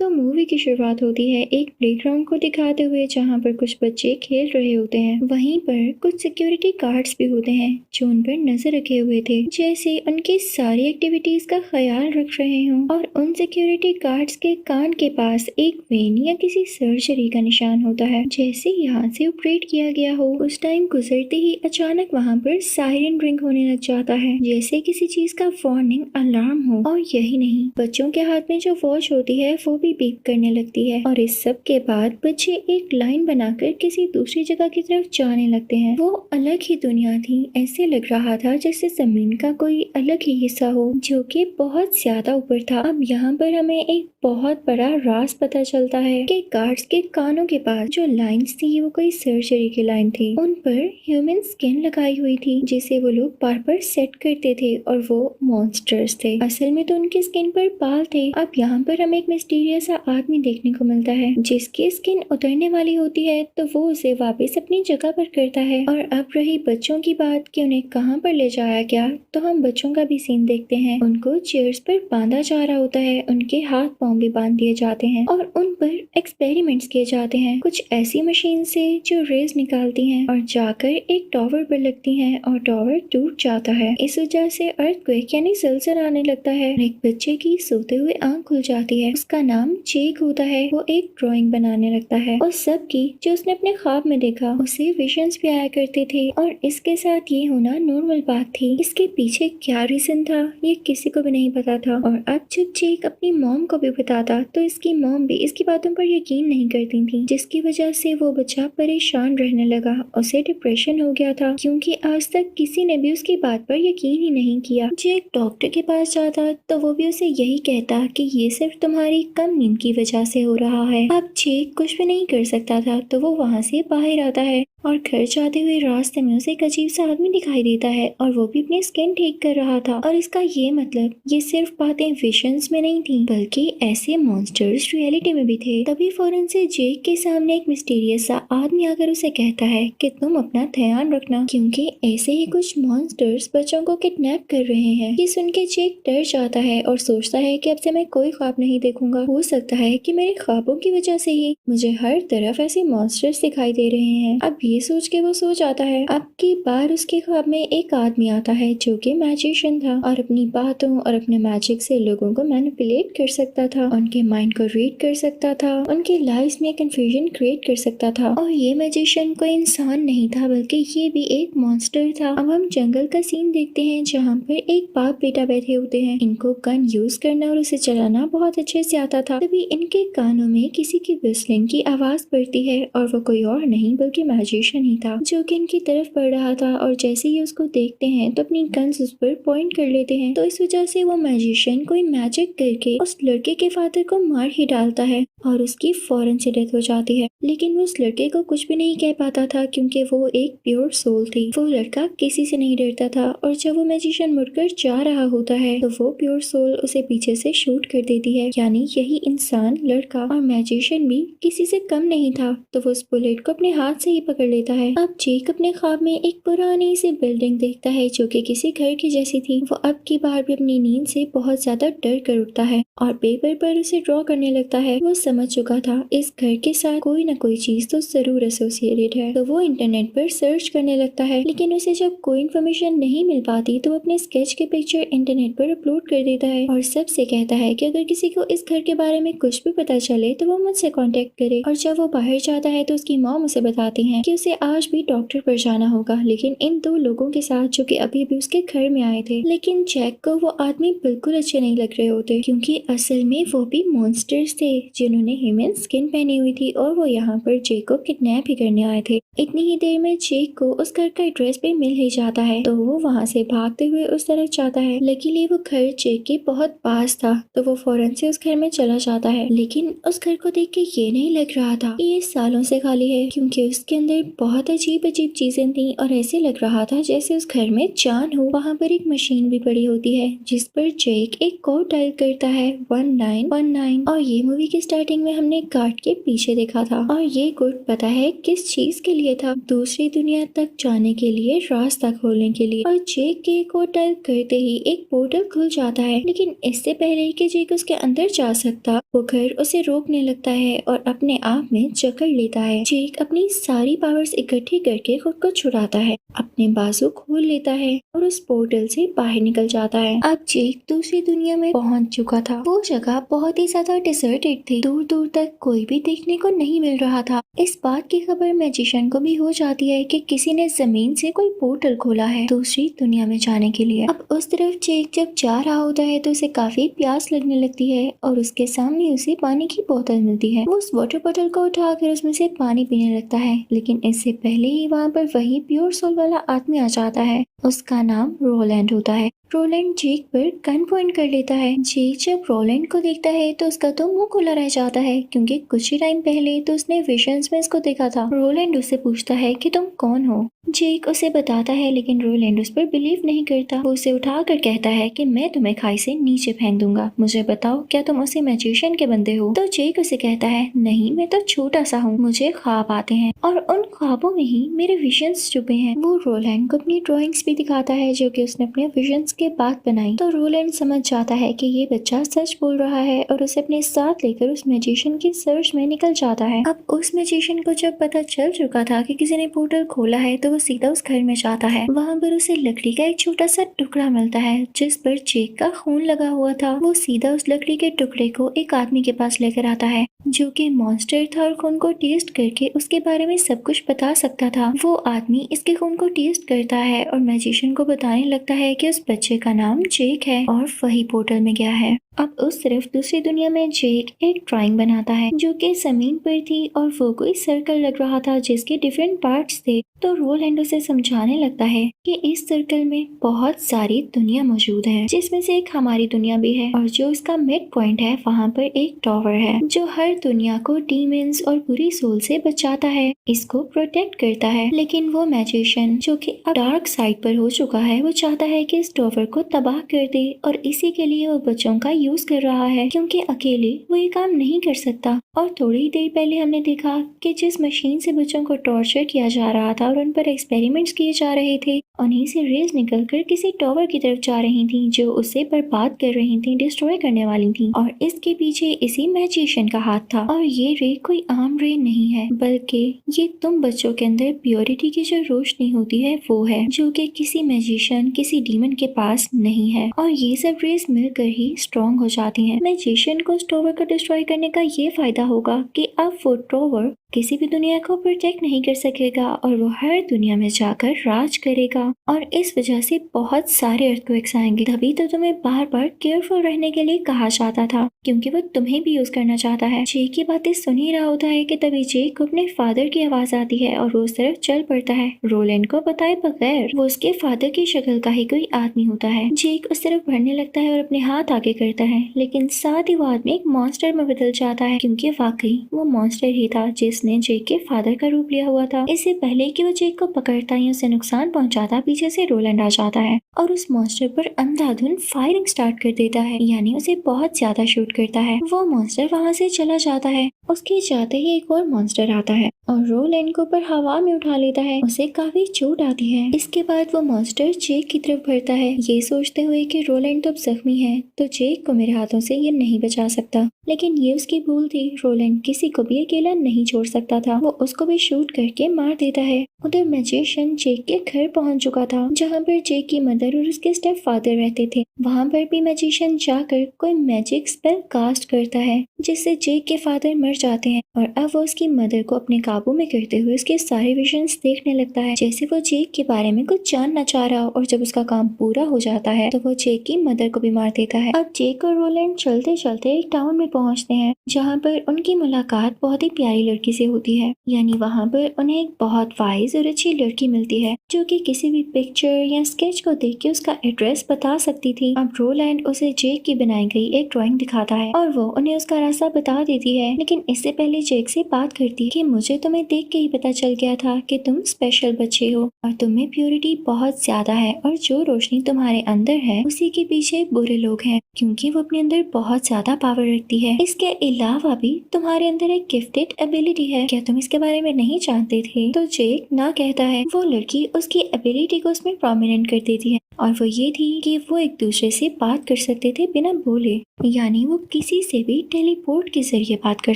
तो मूवी की शुरुआत होती है एक प्लेग्राउंड को दिखाते हुए जहाँ पर कुछ बच्चे खेल रहे होते हैं। वहीं पर कुछ सिक्योरिटी गार्ड्स भी होते हैं जो उन पर नजर रखे हुए थे, जैसे उनकी सारी एक्टिविटीज का ख्याल रख रहे हों। और उन सिक्योरिटी गार्ड्स के कान के पास एक वेन या किसी सर्जरी का निशान होता है, जैसे यहाँ से ऑपरेट किया गया हो। उस टाइम गुजरते ही अचानक वहाँ पर सायरन रिंग होने लग जाता है, जैसे किसी चीज का वार्निंग अलार्म हो। और यही नहीं, बच्चों के हाथ में जो वॉच होती है वो भी बीप करने लगती है। और इस सब के बाद बच्चे एक लाइन बनाकर किसी दूसरी जगह की तरफ जाने लगते हैं। वो अलग ही दुनिया थी, ऐसे लग रहा था जैसे जमीन का कोई अलग ही हिस्सा हो जो कि बहुत ज्यादा ऊपर था। अब यहाँ पर हमें एक बहुत बड़ा राज पता चलता है कि गार्ड्स के कानों के पास जो लाइंस थी वो कोई सर्जरी की लाइन थी। उन पर ह्यूमन स्किन लगाई हुई थी जिसे वो लोग बार बार सेट करते थे और वो मॉन्स्टर्स थे। असल में तो उनकी स्किन पर बाल थे। अब यहाँ पर हमें एक मिस्टीरियस सा आदमी देखने को मिलता है जिसकी स्किन उतरने वाली होती है तो वो उसे वापस अपनी जगह पर करता है। और अब रही बच्चों की बात कि उन्हें कहाँ पर ले जाया गया, तो हम बच्चों का भी सीन देखते हैं। उनको चेयर्स पर बांधा जा रहा होता है, उनके हाथ पांव भी बांध दिए जाते हैं और उन पर एक्सपेरिमेंट्स किए जाते हैं कुछ ऐसी मशीन से जो रेज निकालती हैं और जाकर एक टावर पर लगती हैं और टावर टूट जाता है। इस वजह से अर्थक्वेक यानी जलजल आने लगता है। एक बच्चे की सोते हुए आंख खुल जाती है, उसका नाम जेक होता है। वो एक ड्राइंग बनाने लगता है और सब की जो उसने अपने ख्वाब में देखा उसे विजन्स भी आया करते थे और इसके साथ ये होना नॉर्मल बात थी। इसके पीछे क्या रीजन था ये किसी को भी नहीं पता था। और अब जब जेक अपनी मॉम को भी बताता तो इसकी मॉम भी इसकी बातों पर यकीन नहीं करती थी, जिसकी वजह से वो बच्चा परेशान रहने लगा। उसे डिप्रेशन हो गया था क्योंकि आज तक किसी ने भी उसकी बात पर यकीन ही नहीं किया। जेक डॉक्टर के पास जाता तो वो भी उसे यही कहता कि ये सिर्फ तुम्हारी कम नींद की वजह से हो रहा है। अब जेक कुछ भी नहीं कर सकता था तो वो वहाँ से बाहर आता है और घर जाते हुए रास्ते में उसे एक अजीब सा आदमी दिखाई देता है और वो भी अपनी स्किन ठीक कर रहा था। और इसका ये मतलब ये सिर्फ बातें विजन्स में नहीं थी बल्कि ऐसे मॉन्स्टर्स रियलिटी में भी थे। तभी फौरन से जेक के सामने एक मिस्टीरियस सा आदमी आकर उसे कहता है कि तुम अपना ध्यान रखना क्योंकि ऐसे ही कुछ मॉन्स्टर्स बच्चों को किडनैप कर रहे हैं। ये सुन के जेक डर जाता है और सोचता है कि अब से मैं कोई ख्वाब नहीं देखूंगा। हो सकता है कि मेरे ख्वाबों की वजह से ही मुझे हर तरफ ऐसे मॉन्स्टर्स दिखाई दे रहे हैं। अब ये सोच के वो सो जाता है। अब की बार उसके ख्वाब में एक आदमी आता है जो कि मैजिशियन था और अपनी बातों और अपने मैजिक से लोगों को मैनिपुलेट कर सकता था, उनके माइंड को रीड कर सकता था, उनकी लाइफ में कंफ्यूजन क्रिएट कर सकता था। और ये मैजिशियन कोई इंसान नहीं था बल्कि ये भी एक मॉन्स्टर था। अब हम जंगल का सीन देखते हैं जहाँ पर एक बाप बेटा बैठे होते हैं। इनको गन यूज करना और उसे चलाना बहुत अच्छे से आता था। तभी इनके कानों में किसी की विस्लिंग की आवाज पड़ती है और वो कोई और नहीं बल्कि मैजिशियन ही था जो कि इनकी तरफ बढ़ रहा था। और जैसे ही उसको देखते हैं तो अपनी गन्स उस पर पॉइंट कर लेते हैं। तो इस वजह से वो मैजिशियन कोई मैजिक करके उस लड़के के फादर को मार ही डालता है और उसकी फौरन से डेथ हो जाती है। लेकिन वो उस लड़के को कुछ भी नहीं कह पाता था क्योंकि वो एक प्योर सोल थी। वो लड़का किसी से नहीं डरता था और जब वो मैजिशियन मुड़कर जा रहा होता है तो वो प्योर सोल उसे पीछे से शूट कर देती है। यानी यही इंसान, लड़का और मैजिशियन भी किसी से कम नहीं था। तो वो उस बुलेट को अपने हाथ से ही पकड़ लेता है। अब जेक अपने ख्वाब में एक पुरानी सी बिल्डिंग देखता है जो कि किसी घर की जैसी थी। वो अब की बार भी अपनी नींद से बहुत ज्यादा डर कर उठता है और पेपर पर उसे ड्रॉ करने लगता है। वो समझ चुका था इस घर के साथ कोई ना कोई चीज तो जरूर एसोसिएटेड है। तो वो इंटरनेट पर सर्च करने लगता है, लेकिन उसे जब कोई इन्फॉर्मेशन नहीं मिल पाती तो वो अपने स्केच के पिक्चर इंटरनेट पर अपलोड कर देता है और सबसे कहता है कि अगर किसी को इस घर के बारे में कुछ भी पता चले तो वो मुझसे कांटेक्ट करे। और जब वो बाहर जाता है तो उसकी मॉम उसे बताती है कि उसे आज भी डॉक्टर पर जाना होगा, लेकिन इन दो लोगों के साथ जो कि अभी भी उसके घर में आए थे। लेकिन जैक को वो आदमी बिल्कुल अच्छे नहीं लग रहे होते क्योंकि असल में वो भी मॉन्स्टर्स थे जिन्होंने ह्यूमन स्किन पहनी हुई थी और वो यहाँ पर जेक को किडनैप ही करने आए थे। इतनी ही देर में जेक को उस घर का एड्रेस भी मिल ही जाता है तो वो वहाँ से भागते हुए उस तरफ जाता है। लकीली वो घर जेक के बहुत पास था तो वो फौरन से उस घर में चला जाता है। लेकिन उस घर को देख के ये नहीं लग रहा था कि ये सालों से खाली है क्योंकि उसके अंदर बहुत अजीब अजीब चीजें थी और ऐसे लग रहा था जैसे उस घर में जान हो। वहाँ पर एक मशीन भी पड़ी होती है जिस पर जेक एक कोड डायल करता है 1919 और ये मूवी की स्टार्टिंग में हमने गार्ड के पीछे देखा था और ये कोड पता है किस चीज के लिए था, दूसरी दुनिया तक जाने के लिए, रास्ता खोलने के लिए। और जेक के कोड डायल करते ही एक पोर्टल खुल जाता है, लेकिन इससे पहले कि जेक उसके अंदर जा सकता वो घर उसे रोकने लगता है और अपने आप में जकड़ लेता है। जेक अपनी सारी पावर्स इकट्ठी करके खुद को छुड़ाता है, अपने बाजू खोल लेता है और उस पोर्टल से बाहर निकल जाता है। अब जेक दूसरी दुनिया में पहुंच चुका था। वो जगह बहुत ही ज्यादा डिसर्टेड थी, दूर दूर तक कोई भी देखने को नहीं मिल रहा था। इस बात की खबर मैजिशियन को भी हो जाती है कि किसी ने जमीन से कोई पोर्टल खोला है दूसरी दुनिया में जाने के लिए। अब उस तरफ जेक जब जा रहा होता है तो उसे काफी प्यास लगने लगती है और उसके सामने उसे पानी की बोतल मिलती है। वो उस वाटर बोतल को उठाकर उसमें से पानी पीने लगता है, लेकिन इससे पहले ही वहाँ पर वही प्योर सोल वाला आदमी आ जाता है। उसका नाम रोलैंड होता है। रोलैंड जेक पर गन पॉइंट कर लेता है। जेक जब रोलैंड को देखता है तो उसका तो मुंह खुला रह जाता है, क्योंकि कुछ ही टाइम पहले तो उसने विजन्स में इसको देखा था। रोलैंड उससे पूछता है कि तुम कौन हो। जेक उसे बताता है, लेकिन रोलैंड उस पर बिलीव नहीं करता। वो उसे उठाकर कहता है कि मैं तुम्हें खाई से नीचे फेंक दूंगा, मुझे बताओ क्या तुम उसी मैजिशियन के बंदे हो। तो जेक उसे कहता है, नहीं मैं तो छोटा सा हूँ, मुझे ख्वाब आते हैं और उन ख्वाबों में ही मेरे विजन्स छुपे हैं। वो रोलैंड को अपनी ड्रॉइंग्स भी दिखाता है जो कि उसने अपने विजन्स के बाद बनाई। तो रोलैंड समझ जाता है कि ये बच्चा सच बोल रहा है और उसे अपने साथ लेकर उस मैजिशियन की सर्च में निकल जाता है। अब उस मैजिशियन को जब पता चल चुका था कि किसी ने पोर्टल खोला है तो वो सीधा उस घर में जाता है। वहाँ पर उसे लकड़ी का एक छोटा सा टुकड़ा मिलता है जिस पर जेक का खून लगा हुआ था। वो सीधा उस लकड़ी के टुकड़े को एक आदमी के पास लेकर आता है जो कि मॉन्स्टर था और खून को टेस्ट करके उसके बारे में सब कुछ बता सकता था। वो आदमी इसके खून को टेस्ट करता है और मैजिशियन को बताने लगता है कि उस बच्चे का नाम जेक है और वही पोर्टल में गया है। अब उस तरफ दूसरी दुनिया में जेक एक ड्राइंग बनाता है जो कि जमीन पर थी और वो कोई सर्कल लग रहा था जिसके डिफरेंट पार्ट्स थे। तो रोलैंड उसे समझाने लगता है कि इस सर्कल में बहुत सारी दुनिया मौजूद है, जिसमें से एक हमारी दुनिया भी है और जो इसका मिड पॉइंट है वहाँ पर एक टावर है जो हर दुनिया को डीमंस और बुरी सोल से बचाता है, इसको प्रोटेक्ट करता है। लेकिन वो मैजिशियन जो कि अब डार्क साइड पर हो चुका है, वो चाहता है कि इस टावर को तबाह कर दे और इसी के लिए वो बच्चों का यूज कर रहा है, क्योंकि अकेले वो ये काम नहीं कर सकता। और थोड़ी ही देर पहले हमने देखा कि जिस मशीन से बच्चों को टॉर्चर किया जा रहा था और उन पर एक्सपेरिमेंट्स किए जा रहे थे, उन्हीं से रेज निकलकर किसी टावर की तरफ जा रही थी जो उसे बर्बाद कर रही थी, डिस्ट्रॉय करने वाली थी। और इसके पीछे इसी मैजिशियन का हाथ था। और ये रे कोई आम रे नहीं है, बल्कि ये तुम बच्चों के अंदर प्योरिटी की जो रोशनी होती है वो है, जो कि किसी मैजिशियन किसी डीमन के पास नहीं है। और ये सब रेज मिलकर ही स्ट्रॉन्ग हो जाती हैं। मैजिशियन को टावर को डिस्ट्रॉय करने का ये फायदा होगा कि अब वो टावर किसी भी दुनिया को प्रोटेक्ट नहीं कर सकेगा और वो हर दुनिया में जाकर राज करेगा और इस वजह से बहुत सारे अर्थक्वेक्स आएंगे। तभी तो तुम्हें बार बार केयरफुल रहने के लिए कहा जाता था, क्योंकि वो तुम्हें भी यूज करना चाहता है। जेक की बातें सुन ही रहा होता है कि तभी जेक को अपने फादर की आवाज आती है और वो उस तरफ चल पड़ता है। रोलैंड को बताए बगैर वो उसके फादर की शक्ल का ही कोई आदमी होता है। जेक उस तरफ बढ़ने लगता है और अपने हाथ आगे करता है, लेकिन साथ ही वो आदमी एक मॉन्स्टर में बदल जाता है, क्योंकि वाकई वो मॉन्स्टर ही था जिसने जेक के फादर का रूप लिया हुआ था। इससे पहले कि वो जेक को पकड़ता या उसे नुकसान पहुंचाता, पीछे से रोलैंड आ जाता है और उस मॉन्स्टर पर अंधाधुंध फायरिंग स्टार्ट कर देता है, यानी उसे बहुत ज्यादा शूट करता है। वो मॉन्स्टर वहाँ से चला जाता है। उसके जाते ही एक और मॉन्स्टर आता है और रोलैंड को ऊपर हवा में उठा लेता है। उसे काफी चोट आती है। इसके बाद वो मॉन्स्टर जेक की तरफ बढ़ता है, ये सोचते हुए कि रोलैंड तो अब जख्मी है तो जेक को मेरे हाथों से ये नहीं बचा सकता। लेकिन ये उसकी भूल थी। रोलैंड किसी को भी अकेला नहीं छोड़ सकता था। वो उसको भी शूट करके मार देता है। उधर मैजिशियन जेक के घर पहुंच चुका था, जहाँ पर जेक की मदर और उसके स्टेप फादर रहते थे। वहाँ पर भी मैजिशियन जाकर कोई मैजिक स्पेल कास्ट करता है, जिससे जेक के फादर मर जाते हैं और अब वो उसकी मदर को अपने काबू में करते हुए उसके सारे विजन्स देखने लगता है, जैसे वो जेक के बारे में कुछ जानना चाह रहा हो। और जब उसका काम पूरा हो जाता है तो वो जेक की मदर को भी मार देता है। अब जेक और रोलैंड चलते चलते एक टाउन में पहुंचते हैं, जहाँ पर उनकी मुलाकात बहुत ही प्यारी लड़की से होती है। यानी वहाँ पर उन्हें एक बहुत वाइज और अच्छी लड़की मिलती है, जो कि किसी भी पिक्चर या स्केच को देख के उसका एड्रेस बता सकती थी। अब रोलैंड उसे जेक की बनाई गई एक ड्राइंग दिखाता है और वो उन्हें उसका रास्ता बता देती है। लेकिन इससे पहले जेक से बात करती है कि मुझे तुम्हें देख के ही पता चल गया था कि तुम स्पेशल बच्चे हो और तुम में प्योरिटी बहुत ज्यादा है और जो रोशनी तुम्हारे अंदर है उसी के पीछे बुरे लोग हैं क्योंकि वो अपने अंदर बहुत ज्यादा पावर रखती है। इसके अलावा भी तुम्हारे अंदर एक गिफ्टेड एबिलिटी है, क्या तुम इसके बारे में नहीं जानते थे? तो जेक ना कहता है। वो लड़की उसकी एबिलिटी को उसमें प्रोमिनेंट कर देती है और वो ये थी कि वो एक दूसरे से बात कर सकते थे बिना बोले, यानी वो किसी से भी टेलीपोर्ट के जरिए बात कर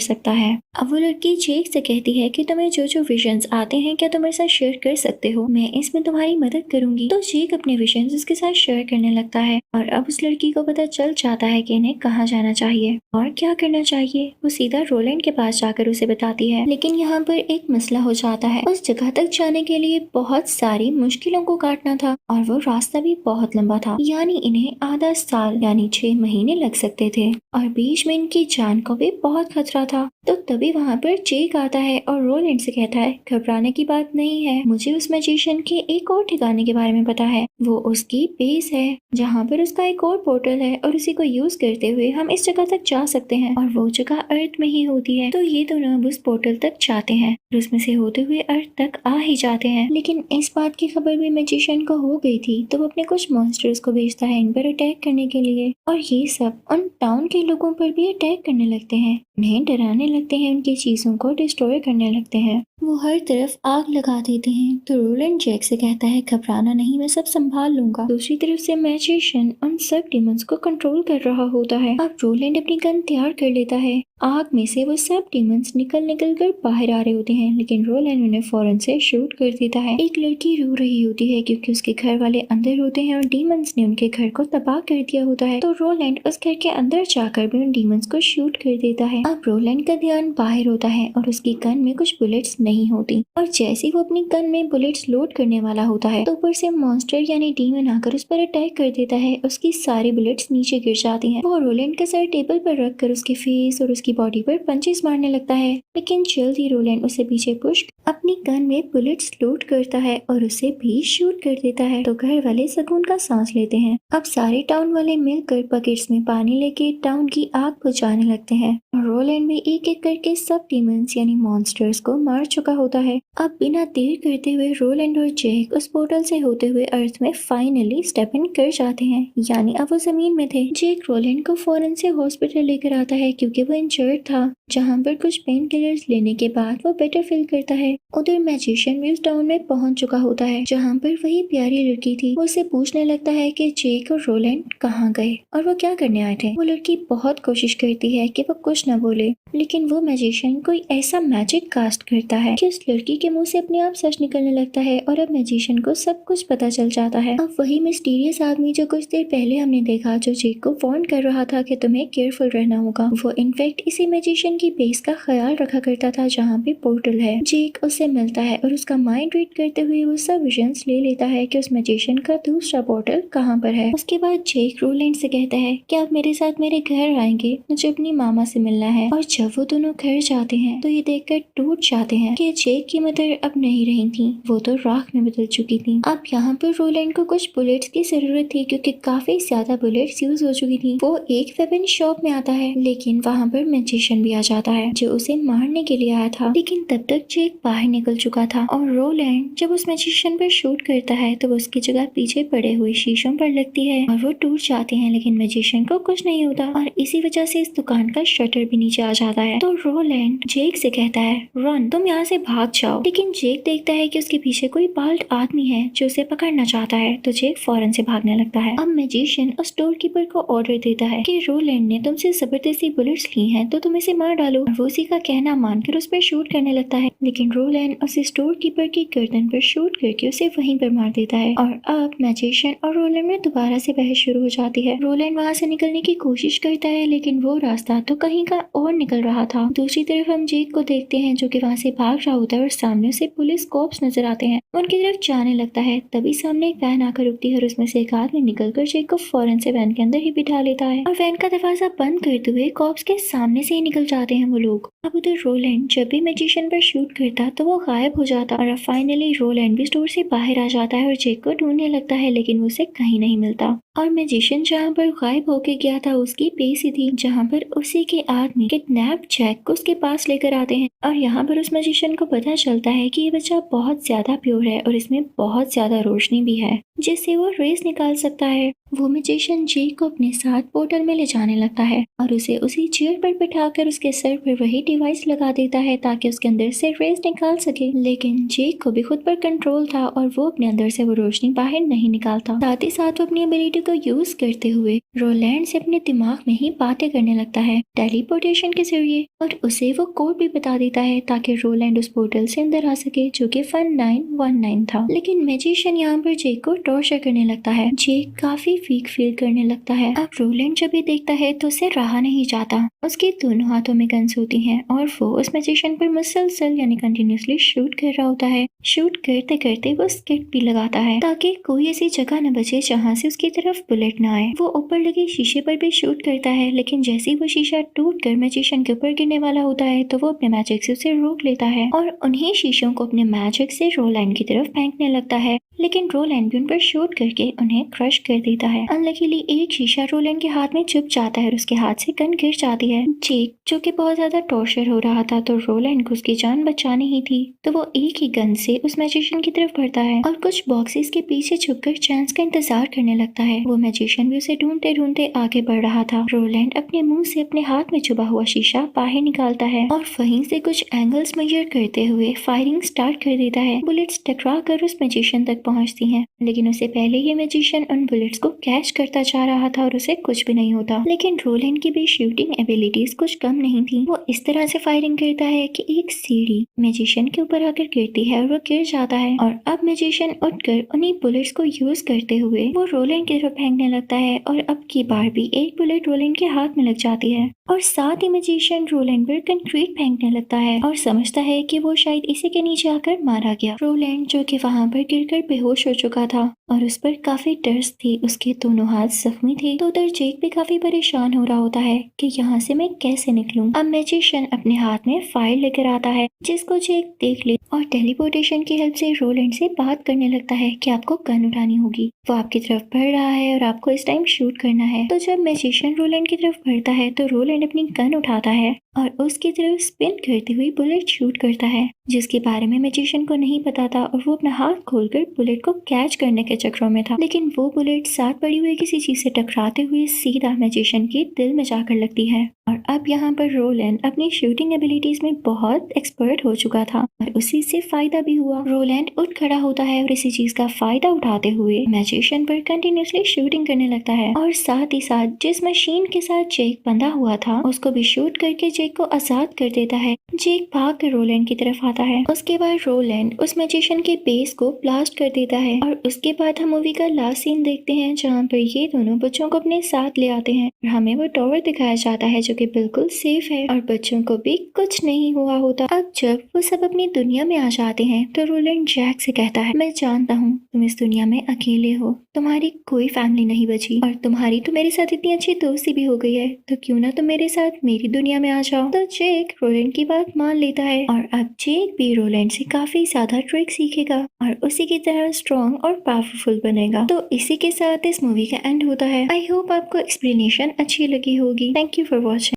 सकता है। अब वो लड़की जेक से कहती है कि तुम्हें जो जो विजन्स आते हैं क्या तुम मेरे साथ शेयर कर सकते हो, मैं इसमें तुम्हारी मदद करूंगी। तो जेक अपने विजन्स उसके साथ शेयर करने लगता है और अब उस लड़की को पता चल जाता है कि इन्हें कहाँ जाना चाहिए और क्या करना चाहिए। वो सीधा रोलैंड के पास जाकर उसे बताती है, लेकिन यहाँ पर एक मसला हो जाता है। उस जगह तक जाने के लिए बहुत सारी मुश्किलों को काटना था और वो रास्ता भी बहुत लंबा था, यानी इन्हें आधा साल यानी 6 महीने लग सकते थे और बीच में इनकी जान को भी बहुत खतरा था। तो तभी वहाँ पर जेक आता है और रोलैंड से कहता है, घबराने की बात नहीं है, मुझे उस मैजिशियन के एक और ठिकाने के बारे में पता है। वो उसकी बेस है जहाँ पर उसका एक और पोर्टल है और उसी को यूज करते हुए हम इस जगह तक जा सकते हैं और वो जगह अर्थ में ही होती है। तो ये दोनों अब उस पोर्टल तक जाते हैं और उसमें से होते हुए अर्थ तक आ ही जाते हैं। लेकिन इस बात की खबर भी मैजिशियन को हो गई थी, तो वो अपने कुछ मॉन्स्टर्स को भेजता है इन पर अटैक करने के लिए और ये सब उन टाउन के लोगों पर भी अटैक करने लगते हैं, उन्हें डराने लगते हैं, उनकी चीजों को डिस्ट्रॉय करने लगते हैं। वो हर तरफ आग लगा देते हैं। तो रोलैंड जेक से कहता है, घबराना नहीं, मैं सब संभाल लूंगा। दूसरी तरफ से मैजिशियन उन सब डिमंस को कंट्रोल कर रहा होता है। अब रोलैंड अपनी गन तैयार कर लेता है। आग में से वो सब डिमंस निकल कर बाहर आ रहे होते हैं, लेकिन रोलैंड उन्हें फौरन से शूट कर देता है। एक लड़की रो रही होती है क्योंकि उसके घर वाले अंदर होते हैं और डीमंस ने उनके घर को तबाह कर दिया होता है। तो रोलैंड उस घर के अंदर जाकर भी उन डीमंस को शूट कर देता है। अब रोलैंड का ध्यान बाहर होता है और उसकी गन में कुछ बुलेट्स नहीं होती और जैसे वो अपनी गन में बुलेट्स लोड करने वाला होता है तो ऊपर से मॉन्स्टर यानी डीमन आकर उस पर अटैक कर देता है। उसकी सारी बुलेट्स नीचे गिर जाती हैं। वो रोलैंड का सर टेबल पर रखकर उसके फेस और उसकी बॉडी पर पंचेस मारने लगता है, लेकिन जल्द ही रोलैंड उसे पीछे पुश अपनी गन में बुलेट्स लोड करता है और उसे भी शूट कर देता है। तो घर वाले सुकून का सांस लेते हैं। अब सारे टाउन वाले मिलकर बकेट्स में पानी लेके टाउन की आग बुझाने लगते हैं और रोलैंड भी एक एक करके सब डीमंस यानी मॉन्स्टर्स को मार चुका होता है। अब बिना देर करते हुए रोलैंड और जेक उस पोर्टल से होते हुए अर्थ में फाइनली स्टेप इन कर जाते हैं, यानी अब वो जमीन में थे। जेक रोलैंड को फौरन से हॉस्पिटल लेकर आता है क्योंकि वो इंजर्ड था, जहाँ पर कुछ पेन किलर्स लेने के बाद वो बेटर फील करता है। उधर मैजिशियन भी उस टाउन में पहुंच चुका होता है जहाँ पर वही प्यारी लड़की थी। वो उसे पूछने लगता है कि जेक और रोलैंड कहाँ गए और वो क्या करने आए थे। वो लड़की बहुत कोशिश करती है कि वो कुछ न बोले, लेकिन वो मैजिशियन कोई ऐसा मैजिक कास्ट करता है कि उस लड़की के मुंह से अपने आप सच निकलने लगता है और अब मैजिशियन को सब कुछ पता चल जाता है। अब वही मिस्टीरियस आदमी जो कुछ देर पहले हमने देखा, जो जेक को वार्न कर रहा था कि तुम्हें केयरफुल रहना होगा, वो इनफैक्ट इसी मैजिशियन की बेस का ख्याल रखा करता था जहाँ पे पोर्टल है। जेक उससे मिलता है और उसका माइंड रीड करते हुए वो सब विजन्स ले लेता है कि उस मैजिशियन का दूसरा पोर्टल कहाँ पर है। उसके बाद जेक रोलैंड से कहता है कि आप मेरे साथ मेरे घर आएंगे, मुझे अपनी मामा से मिलना है। और जब वो दोनों घर जाते हैं तो ये देखकर टूट जाते हैं कि जेक की मदर अब नहीं रही थी, वो तो राख में बदल चुकी थी। अब यहाँ पर रोलैंड को कुछ बुलेट्स की जरूरत थी क्योंकि काफी ज्यादा बुलेट्स यूज हो चुकी थी। वो एक वेपन शॉप में आता है, लेकिन वहाँ पर मैजिशियन भी आ जाता है जो उसे मारने के लिए आया था, लेकिन तब तक जेक बाहर निकल चुका था। और रोलैंड जब उस मैजिशियन पर शूट करता है तो वो उसकी जगह पीछे पड़े हुए शीशों पर लगती है और वो टूट जाते हैं, लेकिन मैजिशियन को कुछ नहीं होता और इसी वजह से इस दुकान का शटर भी नीचे आ जाता है। तो रोलैंड जेक से कहता है, रन, तुम यहाँ से भाग जाओ। लेकिन जेक देखता है कि उसके पीछे कोई बाल्ट आदमी है जो उसे पकड़ना चाहता है, तो जेक फौरन से भागने लगता है। अब मैजिशियन उस स्टोर कीपर को ऑर्डर देता है कि रोलैंड ने तुमसे जबरदस्ती बुलेट्स ली हैं तो तुम इसे मार डालो। और वो उसी का कहना मानकर उस पर शूट करने लगता है, लेकिन रोलैंड उस स्टोर कीपर की गर्दन पर शूट करके उसे वहीं पर मार देता है। और अब मैजिशियन और रोलैंड में दोबारा से बहस शुरू हो जाती है। रोलैंड वहाँ से निकलने की कोशिश करता है, लेकिन वो रास्ता तो कहीं का और निकल रहा था। दूसरी तरफ हम जेक को देखते हैं जो कि वहाँ से भाग रहा होता है और सामने से पुलिस कॉप्स नजर आते हैं। उनकी तरफ जाने लगता है, तभी सामने एक वैन आकर रुकती है और उसमें से एक आदमी निकलकर जेक को फौरन से वैन के अंदर ही बिठा लेता है और वैन का दरवाजा बंद करते हुए कॉप्स के सामने से ही निकल जाते हैं वो लोग। अब उधर रोलैंड जब भी मैजिशियन पर शूट करता तो वो गायब हो जाता और अब फाइनली रोलैंड भी स्टोर से बाहर आ जाता है और जेक को ढूंढने लगता है, लेकिन वो उसे कहीं नहीं मिलता। और मैजिशियन जहाँ पर गायब होके गया था उसकी बेस ही थी जहाँ पर उसी के आदमी आदमी किडनैप जैक को उसके पास लेकर आते हैं और यहाँ पर उस मैजिशियन को पता चलता है कि ये बच्चा बहुत ज्यादा प्योर है और इसमें बहुत ज्यादा रोशनी भी है जिससे वो रेस निकाल सकता है। वो मैजिशियन जेक को अपने साथ पोर्टल में ले जाने लगता है और उसे उसी चेयर पर बिठाकर उसके सर पर वही डिवाइस लगा देता है ताकि उसके अंदर से रेस निकाल सके। लेकिन जेक को भी खुद पर कंट्रोल था और वो अपने अंदर से वो रोशनी बाहर नहीं निकालता। साथ ही साथ वो अपनी एबिलिटी को यूज करते हुए रोलैंड से अपने दिमाग में ही बातें करने लगता है टेलीपोर्टेशन के जरिए और उसे वो कोड भी बता देता है ताकि रोलैंड उस पोर्टल से अंदर आ सके जो कि 1919 था। लेकिन मैजिशियन यहाँ पर जेक को टॉर्चर करने लगता है। जेक काफी वीक फील करने लगता है। अब रोलैंड जब ये देखता है तो उसे रहा नहीं जाता। उसके दोनों हाथों में गन्स होती हैं और वो उस मैजिशियन पर मुसलसल यानी कंटिन्यूसली शूट कर रहा होता है। शूट करते करते वो स्किट भी लगाता है ताकि कोई ऐसी जगह न बचे जहाँ से उसकी तरफ बुलेट न आए। वो ऊपर लगे शीशे पर भी शूट करता है लेकिन जैसे ही वो शीशा टूट कर मैजिशियन के ऊपर गिरने वाला होता है तो वो अपने मैजिक से उसे रोक लेता है और उन्हीं शीशों को अपने मैजिक से रोलैंड की तरफ फेंकने लगता है। लेकिन रोलैंड भी उन पर शूट करके उन्हें क्रश कर देता है। अनलकीली एक शीशा रोलैंड के हाथ में चुभ जाता है और उसके हाथ से गन गिर जाती है। जेक जो कि बहुत ज्यादा टॉर्चर हो रहा था तो रोलैंड को उसकी जान बचानी ही थी तो वो एक ही गन से उस मैजिशियन की तरफ बढ़ता है और कुछ बॉक्सेस के पीछे छुपकर चांस का इंतजार करने लगता है। वो मैजिशियन भी उसे ढूंढते ढूंढते आगे बढ़ रहा था। रोलैंड अपने मुंह से अपने हाथ में छुपा हुआ शीशा बाहर निकालता है और वहीं से कुछ एंगल्स मेजर करते हुए फायरिंग स्टार्ट कर देता है। बुलेट्स टकरा कर उस मैजिशियन तक पहुंचती हैं लेकिन उससे पहले ये मैजिशियन उन बुलेट्स को कैच करता जा रहा था और उसे कुछ भी नहीं होता। लेकिन रोलैंड की भी शूटिंग एबिलिटीज कुछ कम नहीं थी। वो इस तरह से फायरिंग करता है कि एक सीढ़ी मैजिशियन के ऊपर आकर गिरती है और वो गिर जाता है और अब मैजिशियन उठकर उन्हीं बुलेट्स को यूज करते हुए वो रोलैंड की तरफ फेंकने लगता है और अब की बार भी एक बुलेट रोलैंड के हाथ में लग जाती है और साथ ही मैजिशियन रोलैंड पर कंक्रीट फेंकने लगता है और समझता है कि वो शायद इसी के नीचे आकर मारा गया। रोलैंड जो कि वहां पर गिरकर बेहोश हो चुका था और उस पर काफी डर्स थी, उसके दोनों हाथ जख्मी थे तो उधर जेक भी काफी परेशान हो रहा होता है कि यहाँ से मैं कैसे निकलूं। अब मैजिशियन अपने हाथ में फाइल लेकर आता है जिसको जेक देख ले और टेलीपोर्टेशन की हेल्प से रोलैंड से बात करने लगता है कि आपको गन उठानी होगी। वो आपकी तरफ बढ़ रहा है और आपको इस टाइम शूट करना है। तो जब मैजिशियन रोलैंड की तरफ बढ़ता है तो रोलैंड अपनी गन उठाता है और उसकी तरफ स्पिन करती हुई बुलेट शूट करता है जिसके बारे में मैजिशियन को नहीं पता था और वो अपना हाथ खोलकर बुलेट को कैच करने के चक्रों में था। लेकिन वो बुलेट साथ पड़ी हुई किसी चीज से टकराते हुए सीधा मैजिशियन के दिल में जाकर लगती है और अब यहाँ पर रोलैंड अपनी शूटिंग एबिलिटीज में बहुत एक्सपर्ट हो चुका था और उसी से फायदा भी हुआ। रोलैंड उठ खड़ा होता है और इसी चीज का फायदा उठाते हुए मैजिशियन पर कंटिन्यूसली शूटिंग करने लगता है और साथ ही साथ जिस मशीन के साथ जेक बंधा हुआ था उसको भी शूट करके जेक को आजाद कर देता है। जेक भाग कर रोलैंड की तरफ आता है। उसके बाद रोलैंड उस मैजिशियन के बेस को ब्लास्ट कर देता है और उसके बाद हम मूवी का लास्ट सीन देखते हैं जहाँ पर ये दोनों बच्चों को अपने साथ ले आते हैं और हमें वो टावर दिखाया जाता है जो कि बिल्कुल सेफ है और बच्चों को भी कुछ नहीं हुआ होता। अब जब वो सब अपनी दुनिया में आ जाते हैं तो रोलैंड जैक से कहता है, मैं जानता हूँ तुम इस दुनिया में अकेले हो, तुम्हारी कोई फैमिली नहीं बची और तुम्हारी तो मेरे साथ इतनी अच्छी दोस्ती भी हो गई है तो क्यों ना तुम मेरे साथ मेरी दुनिया में आ जाओ। तो जेक रोलैंड की बात मान लेता है और अब जेक भी रोलैंड से काफी ज्यादा ट्रिक सीखेगा और उसी की तरह स्ट्रॉन्ग और पावरफुल बनेगा। तो इसी के साथ इस मूवी का एंड होता है। आई होप आपको एक्सप्लेनेशन अच्छी लगी होगी। Thank you for watching.